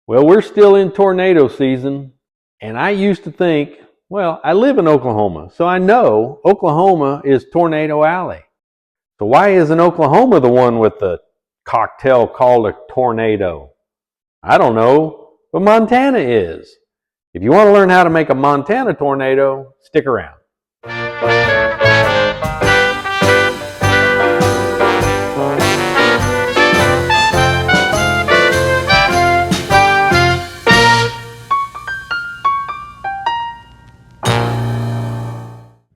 Well, we're still in tornado season, and I used to think, well, I live in Oklahoma, so I know Oklahoma is Tornado Alley. So why isn't Oklahoma the one with the cocktail called a tornado? I don't know, but Montana is. If you want to learn how to make a Montana tornado, stick around.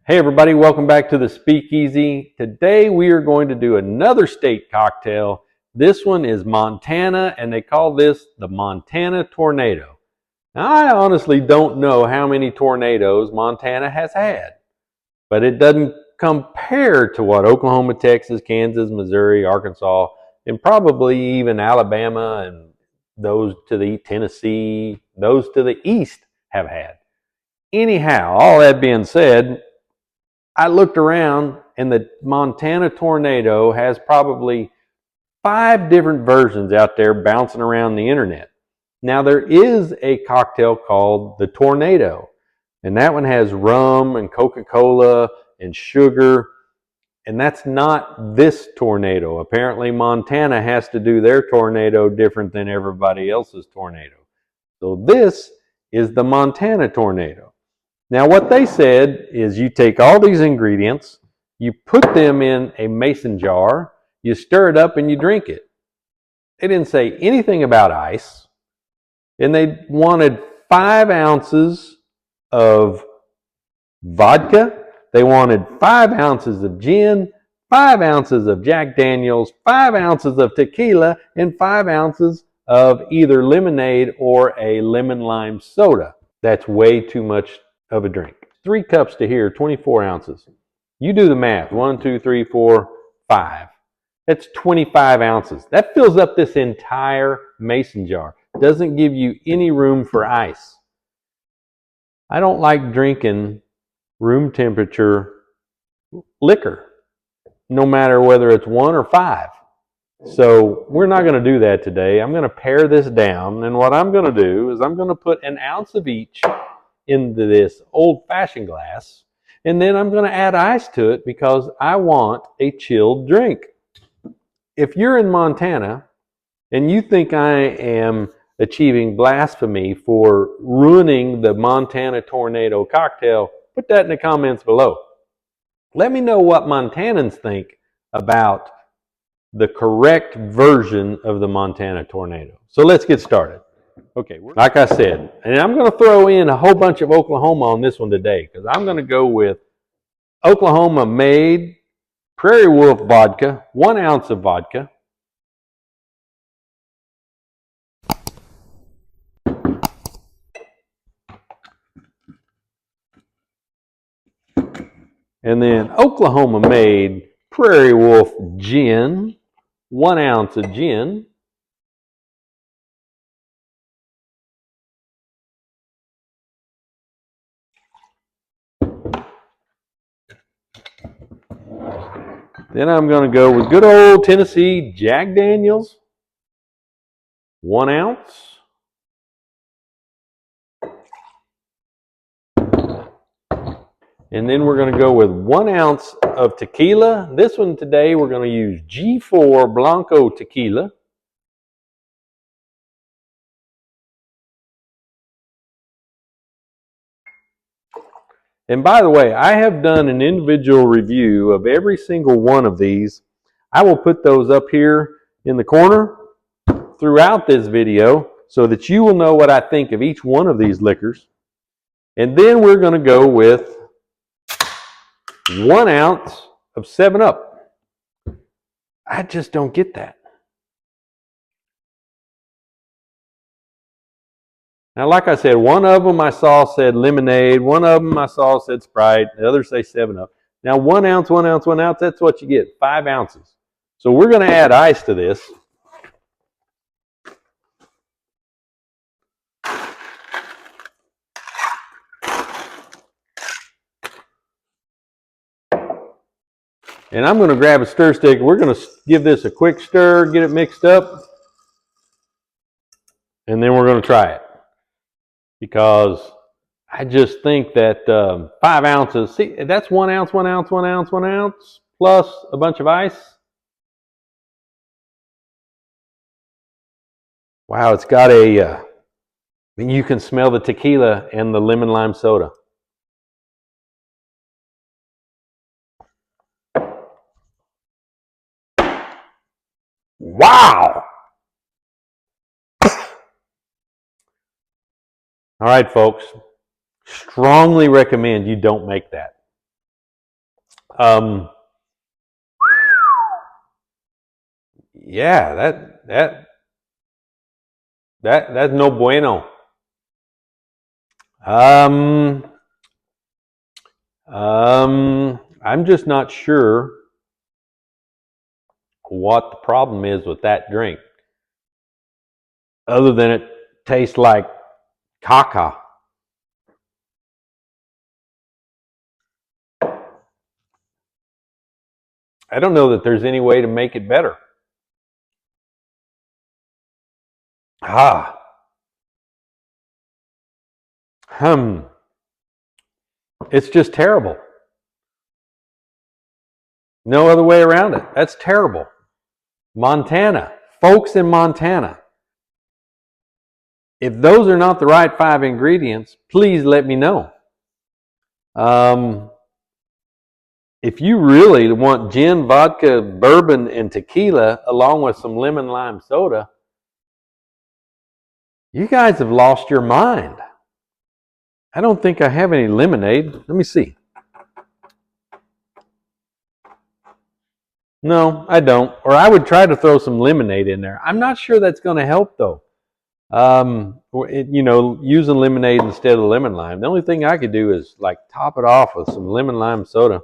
Hey everybody, welcome back to the Speakeasy. Today we are going to do another state cocktail. This one is Montana, and they call this the Montana Tornado. Now, I honestly don't know how many tornadoes Montana has had, but it doesn't compare to what Oklahoma, Texas, Kansas, Missouri, Arkansas, and probably even Alabama and those to the Tennessee, those to the east have had. Anyhow, all that being said, I looked around and the Montana tornado has probably 5 different versions out there bouncing around the internet. Now there is a cocktail called the Tornado, and that one has rum and Coca-Cola and sugar, and that's not this tornado. Apparently Montana has to do their tornado different than everybody else's tornado. So this is the Montana tornado. Now what they said is you take all these ingredients, you put them in a mason jar, you stir it up and you drink it. They didn't say anything about ice, and they wanted 5 ounces of vodka, they wanted 5 ounces of gin, 5 ounces of Jack Daniels, 5 ounces of tequila, and 5 ounces of either lemonade or a lemon lime soda. That's way too much of a drink. 3 cups to here, 24 ounces. You do the math. 1, 2, 3, 4, 5. That's 25 ounces. That fills up this entire mason jar. Doesn't give you any room for ice. I don't like drinking room temperature liquor, no matter whether it's 1 or 5. So we're not going to do that today. I'm going to pare this down, and what I'm going to do is I'm going to put an ounce of each into this old-fashioned glass, and then I'm going to add ice to it because I want a chilled drink. If you're in Montana and you think I am achieving blasphemy for ruining the Montana Tornado cocktail, put that in the comments below. Let me know what Montanans think about the correct version of the Montana Tornado. So let's get started. Okay, like I said, and I'm going to throw in a whole bunch of Oklahoma on this one today because I'm going to go with Oklahoma made Prairie Wolf vodka, 1 ounce of vodka. And then Oklahoma made Prairie Wolf gin, 1 ounce of gin. Then I'm going to go with good old Tennessee Jack Daniels, 1 ounce. And then we're going to go with 1 ounce of tequila. This one today we're going to use G4 Blanco tequila. And by the way, I have done an individual review of every single one of these. I will put those up here in the corner throughout this video so that you will know what I think of each one of these liquors. And then we're going to go with 1 ounce of 7-Up. I just don't get that. Now, like I said, one of them I saw said lemonade, one of them I saw said Sprite, the others say 7-Up. Now, 1 ounce, 1 ounce, 1 ounce, that's what you get, 5 ounces. So we're going to add ice to this. And I'm going to grab a stir stick. We're going to give this a quick stir, get it mixed up. and then we're going to try it, because I just think that 5 ounces, see, that's 1 ounce, 1 ounce, 1 ounce, 1 ounce, plus a bunch of ice. Wow, it's got a, you can smell the tequila and the lemon lime soda. Wow! All right, folks. Strongly recommend you don't make that. Yeah, that's no bueno. I'm just not sure what the problem is with that drink, other than it tastes like caca. I don't know that there's any way to make it better. It's just terrible. No other way around it. That's terrible. Montana, folks in Montana, if those are not the right 5 ingredients, please let me know. If you really want gin, vodka, bourbon, and tequila, along with some lemon lime soda, you guys have lost your mind. I don't think I have any lemonade. Let me see. No, I don't. Or I would try to throw some lemonade in there. I'm not sure that's going to help, though. Using lemonade instead of lemon lime. The only thing I could do is like top it off with some lemon lime soda.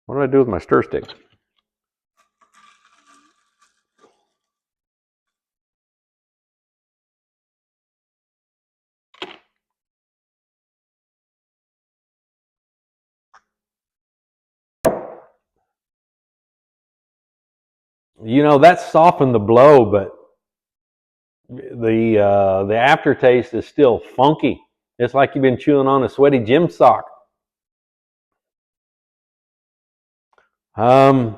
What do I do with my stir stick? That softened the blow, but the aftertaste is still funky. It's like you've been chewing on a sweaty gym sock. I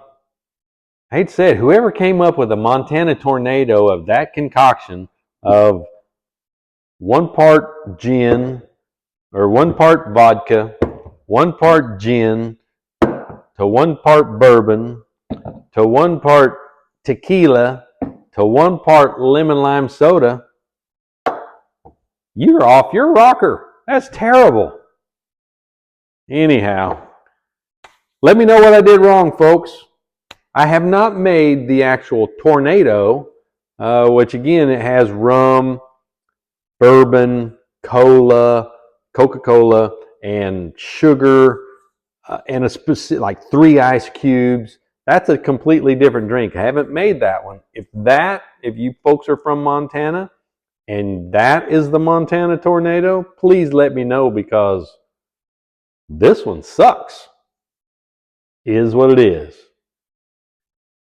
hate to say it, whoever came up with a Montana tornado of that concoction of 1 part gin, or 1 part vodka, 1 part gin, to 1 part bourbon, to 1 part tequila, to 1 part lemon lime soda, you're off your rocker. That's terrible. Anyhow, let me know what I did wrong, folks. I have not made the actual tornado, which again, it has rum, bourbon, cola, Coca-Cola, and sugar, and a specific, like 3 ice cubes. That's a completely different drink. I haven't made that one. If you folks are from Montana and that is the Montana tornado, please let me know, because this one sucks. Is what it is.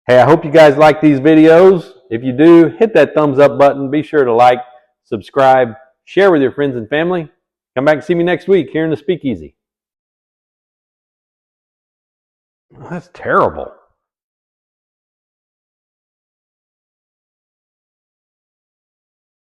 Hey, I hope you guys like these videos. If you do, hit that thumbs up button. Be sure to like, subscribe, share with your friends and family. Come back and see me next week here in the Speakeasy. That's terrible.